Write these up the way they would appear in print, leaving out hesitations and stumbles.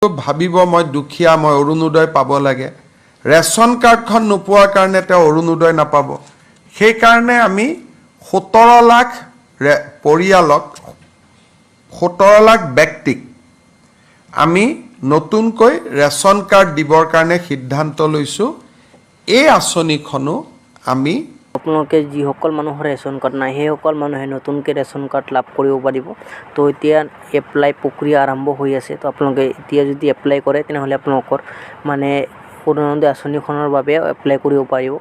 ভাবিব মই দুখীয়া, মই অৰুণোদয় পাব লাগে। ৰেচন কাৰ্ডখন নোপোৱাৰ কাৰণে তেওঁ অৰুণোদয় নাপাব। সেইকাৰণে আমি 17 লাখ পৰিয়ালক, 17 লাখ ব্যক্তিক আমি নতুনকৈ ৰেচন কাৰ্ড দিবৰ কাৰণে সিদ্ধান্ত লৈছোঁ। এই আঁচনিখনো আমি আপোনালোকে যিসকল মানুহৰ ৰেচন কাৰ্ড নাই সেইসকল মানুহে নতুনকৈ ৰেচন কাৰ্ড লাভ কৰিব পাৰিব। তো এতিয়া এপ্লাই প্ৰক্ৰিয়া আৰম্ভ হৈ আছে। তো আপোনালোকে এতিয়া যদি এপ্লাই কৰে তেনেহ'লে আপোনালোকৰ মানে অৰুণোদয় আঁচনিখনৰ বাবে এপ্লাই কৰিব পাৰিব।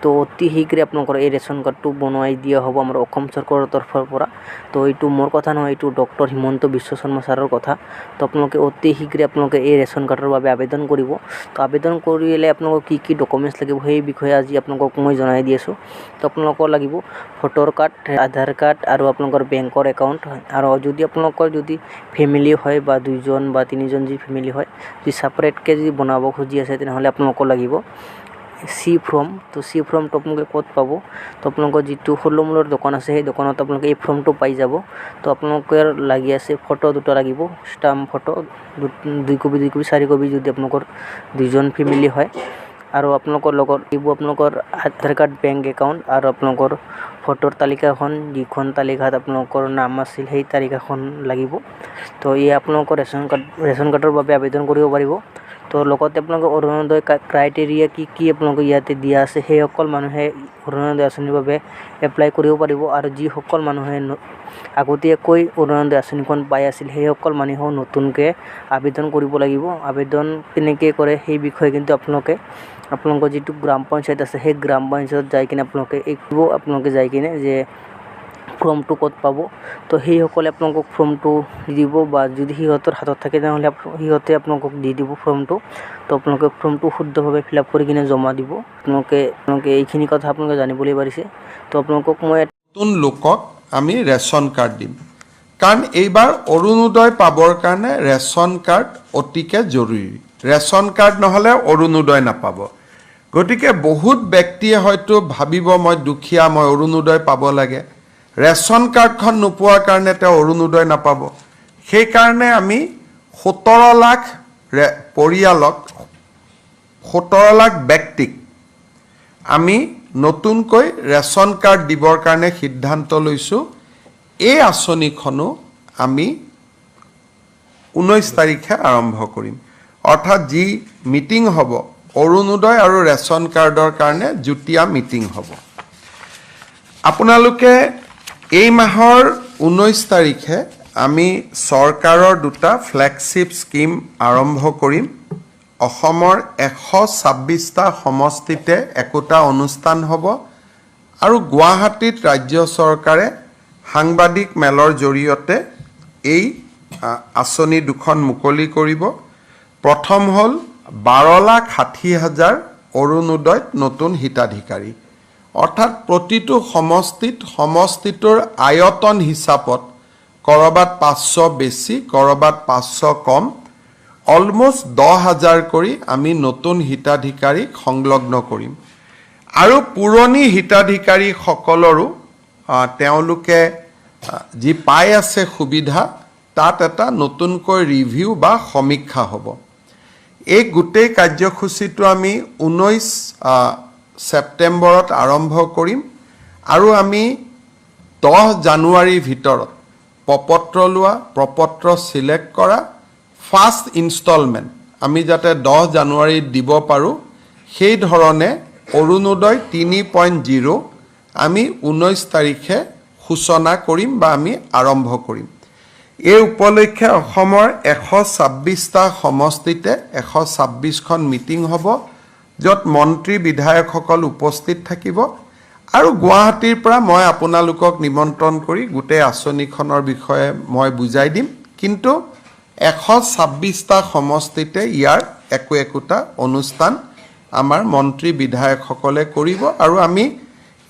তো অতি শীঘ্ৰে আপোনালোকৰ এই ৰেচন কাৰ্ডটো বনাই দিয়া হ'ব আমাৰ অসম চৰকাৰৰ তৰফৰ পৰা। তো এইটো মোৰ কথা নহয়, এইটো ডক্টৰ হিমন্ত বিশ্ব শৰ্মা ছাৰৰ কথা। তো আপোনালোকে অতি শীঘ্ৰে আপোনালোকে এই ৰেচন কাৰ্ডৰ বাবে আবেদন কৰিব। তো আবেদন কৰিলে আপোনালোকক কি ডকুমেণ্টছ লাগিব সেই বিষয়ে আজি আপোনালোকক মই জনাই দি আছোঁ। তো আপোনালোকৰ লাগিব ভোটাৰ কাৰ্ড, আধাৰ কাৰ্ড আৰু আপোনালোকৰ বেংকৰ একাউণ্ট। আৰু যদি আপোনালোকৰ যদি ফেমিলি হয় বা 2জন বা 3জন যি ফেমিলি হয়, যদি ছেপাৰেটকৈ যদি বনাব খুজি আছে তেনেহ'লে আপোনালোকৰ লাগিব চি ফৰ্ম। তো চি ফৰ্মটো আপোনালোকে ক'ত পাব? তো আপোনালোকৰ যিটো ফল-মূলৰ দোকান আছে সেই দোকানত আপোনালোকে এই ফৰ্মটো পাই যাব। তো আপোনালোকৰ লাগি আছে ফটো 2টা লাগিব, ষ্টাম্প ফটো 2 কপি 4 কপি যদি আপোনালোকৰ 2জন ফেমিলি হয়। আৰু আপোনালোকৰ লগত লাগিব আপোনালোকৰ আধাৰ কাৰ্ড, বেংক একাউণ্ট আৰু আপোনালোকৰ ভোটৰ তালিকাখন, যিখন তালিকাত আপোনালোকৰ নাম আছিল সেই তালিকাখন লাগিব। তো আপোনালোকৰ ৰেচন কাৰ্ডৰ বাবে আবেদন কৰিব পাৰিব। তো লগতে আপোনালোকৰ অৰুণোদয় ক্ৰাইটেৰিয়া কি আপোনালোকে ইয়াতে দিয়া আছে সেইসকল মানুহে অৰুণোদয় আঁচনিৰ বাবে এপ্লাই কৰিব পাৰিব। আৰু যিসকল মানুহে আগতীয়াকৈ অৰুণোদয় আঁচনিখন পাই আছিল সেইসকল মানুহেও নতুনকৈ আবেদন কৰিব লাগিব। আবেদন কেনেকৈ কৰে সেই বিষয়ে কিন্তু আপোনালোকৰ যিটো গ্ৰাম পঞ্চায়ত আছে সেই গ্ৰাম পঞ্চায়তত যাই কিনে আপোনালোকে যাই কিনে যে ফৰ্মটো ক'ত পাব। তো সেইসকলে আপোনালোকক ফৰ্মটো দি দিব, বা যদি সিহঁতৰ হাতত থাকে তেনেহ'লে সিহঁতে আপোনালোকক দি দিব ফৰ্মটো। তো আপোনালোকে ফৰ্মটো শুদ্ধভাৱে ফিল আপ কৰি কিনে জমা দিব। আপোনালোকে এইখিনি কথা আপোনালোকে জানিবলৈ পাৰিছে। তো আপোনালোকক মই নতুন লোকক আমি ৰেচন কাৰ্ড দিম, কাৰণ এইবাৰ অৰুণোদয় পাবৰ কাৰণে ৰেচন কাৰ্ড অতিকে জৰুৰী। ৰেচন কাৰ্ড নহ'লে অৰুণোদয় নাপাব। গতিকে বহুত ব্যক্তিয়ে হয়তো ভাবিব মই দুখীয়া, মই অৰুণোদয় পাব লাগে। ৰেচন কাৰ্ডখন নোপোৱাৰ কাৰণে তেওঁ অৰুণোদয় নাপাব। সেইকাৰণে আমি 17 লাখ পৰিয়ালক, 17 লাখ ব্যক্তিক আমি নতুনকৈ ৰেচন কাৰ্ড দিবৰ কাৰণে সিদ্ধান্ত লৈছোঁ। এই আঁচনিখনো আমি 19 তাৰিখে আৰম্ভ কৰিম। অৰ্থাৎ যি মিটিং হ'ব অৰুণোদয় আৰু ৰেচন কাৰ্ডৰ কাৰণে যুটীয়া মিটিং হ'ব। আপোনালোকে এই মাহৰ 19 তাৰিখে আমি চৰকাৰৰ 2টা ফ্লেগশ্বিপ স্কিম আৰম্ভ কৰিম। অসমৰ 126টা সমষ্টিতে একোটা অনুষ্ঠান হ'ব আৰু গুৱাহাটীত ৰাজ্য চৰকাৰে সাংবাদিক মেলৰ জৰিয়তে এই আঁচনি দুখন মুকলি কৰিব। প্ৰথম হ'ল 12,60,000 অৰুণোদয়ত নতুন হিতাধিকাৰী। অৰ্থাৎ প্ৰতিটো সমষ্টিটোৰ আয়তন হিচাপত ক'ৰবাত 500 বেছি, ক'ৰবাত 500 কম, অলমষ্ট 10,000 কৰি আমি নতুন হিতাধিকাৰীক সংলগ্ন কৰিম। আৰু পুৰণি হিতাধিকাৰীসকলৰো তেওঁলোকে যি পাই আছে সুবিধা, তাত এটা নতুনকৈ ৰিভিউ বা সমীক্ষা হ'ব। এই গোটেই কাৰ্যসূচীটো আমি 19 ছেপ্টেম্বৰত আৰম্ভ কৰিম আৰু আমি 10 জানুৱাৰীৰ ভিতৰত প্ৰপত্ৰ ছিলেক্ট কৰা ফাৰ্ষ্ট ইনষ্টলমেণ্ট আমি যাতে 10 জানুৱাৰীত দিব পাৰোঁ, সেই ধৰণে অৰুণোদয় 3.0 আমি 19 তাৰিখে সূচনা কৰিম বা আমি আৰম্ভ কৰিম। এই উপলক্ষে অসমৰ 126টা সমষ্টিতে 126খন মিটিং হ'ব, য'ত মন্ত্ৰী বিধায়কসকল উপস্থিত থাকিব। আৰু গুৱাহাটীৰ পৰা মই আপোনালোকক নিমন্ত্ৰণ কৰি গোটেই আঁচনিখনৰ বিষয়ে মই বুজাই দিম। কিন্তু 126টা সমষ্টিতে ইয়াৰ একোটা অনুষ্ঠান আমাৰ মন্ত্ৰী বিধায়কসকলে কৰিব আৰু আমি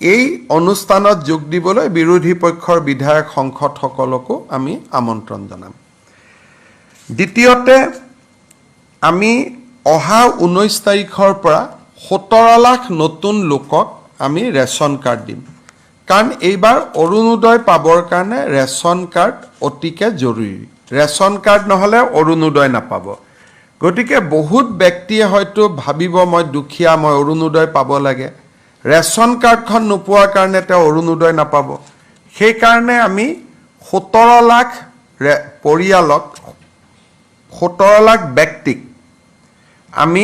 এই অনুষ্ঠানত যোগ দিবলৈ বিৰোধী পক্ষৰ বিধায়ক সংসদসকলকো আমি আমন্ত্ৰণ জনাম। দ্বিতীয়তে, আমি অহা 19 তাৰিখৰ পৰা 17 লাখ নতুন লোকক আমি ৰেচন কাৰ্ড দিম, কাৰণ এইবাৰ অৰুণোদয় পাবৰ কাৰণে ৰেচন কাৰ্ড অতিকে জৰুৰী। ৰেচন কাৰ্ড নহ'লে অৰুণোদয় নাপাব। গতিকে বহুত ব্যক্তিয়ে হয়তো ভাবিব মই দুখীয়া, মই অৰুণোদয় পাব লাগে, ৰেচন কাৰ্ডখন নোপোৱাৰ কাৰণে তেওঁ অৰুণোদয় নাপাব। সেইকাৰণে আমি 17 লাখ পৰিয়ালক, 17 লাখ ব্যক্তিক আমি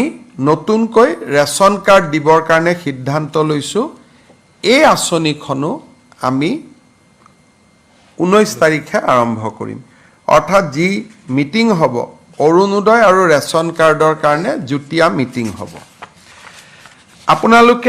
নতুনকৈ ৰেচন কাৰ্ড দিবৰ কাৰণে সিদ্ধান্ত লৈছোঁ। এই আঁচনিখনো আমি 19 তাৰিখে আৰম্ভ কৰিম। অৰ্থাৎ যি মিটিং হ'ব, অৰুণোদয় আৰু ৰেচন কাৰ্ডৰ কাৰণে যুটীয়া মিটিং হ'ব। আপোনালোকে